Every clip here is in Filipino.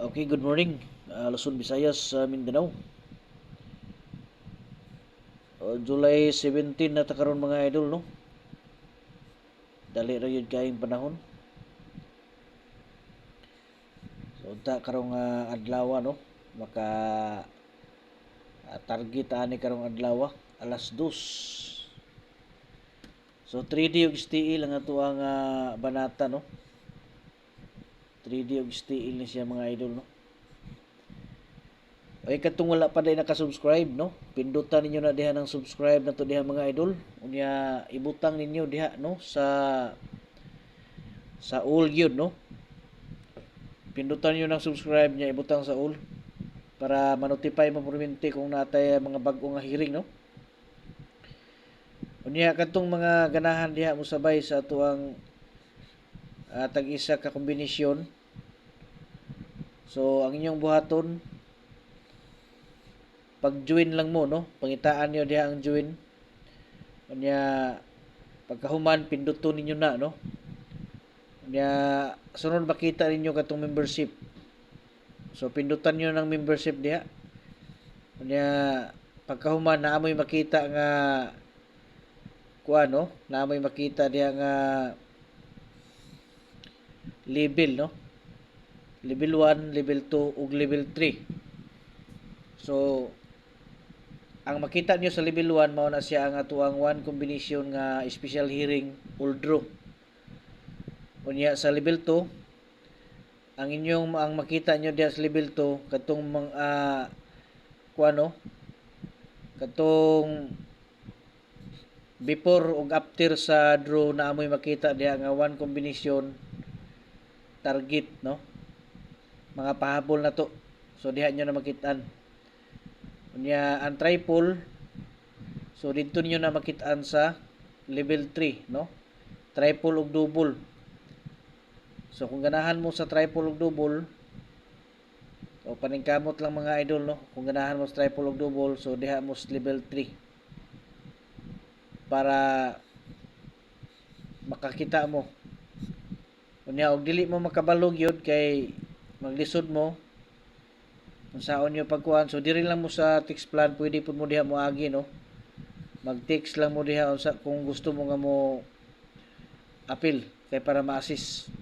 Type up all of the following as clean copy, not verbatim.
Okay, good morning. Luzon, Visayas, Mindanao. July 17 na ta karon mga idol, no? Dali ra yun kaayong panahon. So, unta karong adlaw, no? Maka target ani karong adlaw, alas 2. So, 3D og STL ang ato ang banata, no? 3D og STL ni siya mga idol, no? Ay katong wala pa day naka-subscribe, no? Pindutan ninyo na diha ng subscribe na to diha mga idol. Unya ibutang ninyo diha, no, sa all yun, no? Pindutan niyo ng subscribe niya, ibutang sa all para ma-notify mo permanente kung natay mga bag-o nga hearing, no? Unya kadtong mga ganahan diha mo sabay sa atuang tag-isa ka kombinasyon. So ang inyong buhaton pag-join lang mo, no? Pangitaan niyo diha ang join. Unya pagkahuman pinduton ninyo na, no? Unya sunod makita ninyo katong membership. So pindutan niyo ng membership diha. Unya pagkahuman naamoy makita nga kuan, no? Naamoy makita diha nga level, no? Level 1, level 2 ug level 3. So ang makita nyo sa level 1 mao na siya ang atuang 1 combination nga special hearing all draw. Unya sa level 2 ang makita nyo diha sa level 2 katong mga kuano katong before ug after sa draw na amoy makita diha nga 1 combination target, no? Mga pahabol na to. So diha nyo na makitaan. Unya ang triple, so dito niyo na makitaan sa level 3, no? Triple ug double. So kung ganahan mo sa triple ug double, o paningkamot lang mga idol, no? Kung ganahan mo sa triple ug double, so diha mo sa level 3 para makakita mo. Unya og dili mo makabalog yun kay maglisod mo kung saon nyo pagkuhan. So diri lang mo sa text plan, pwede po mo diha mo agi, no? Mag-text lang mo diha kung gusto mo nga mo appeal kay para ma-assist.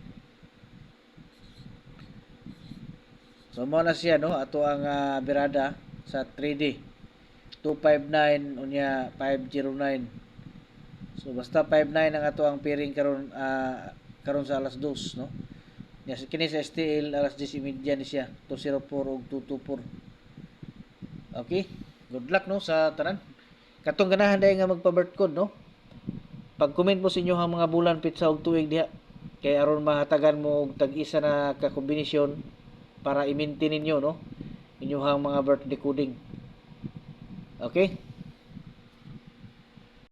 So mo na siya, no? Ato ang birada sa 3D 259 unya 509. So basta 59 ang ato ang pairing karon sa alas 2, no? Yes, kini sa STL alas 10:30 ni siya, 204 ug 224. Okay? Good luck, no, sa tanan. Katong ganahan day nga magpa-birth code, no? Pag-comment mo sa inyo ang mga bulan, pitsa ug tuig diha kay aron mahatagan mo og tag-isa na ka kombinasyon para i-maintain ninyo, no? Inyong mga birthday coding. Okay?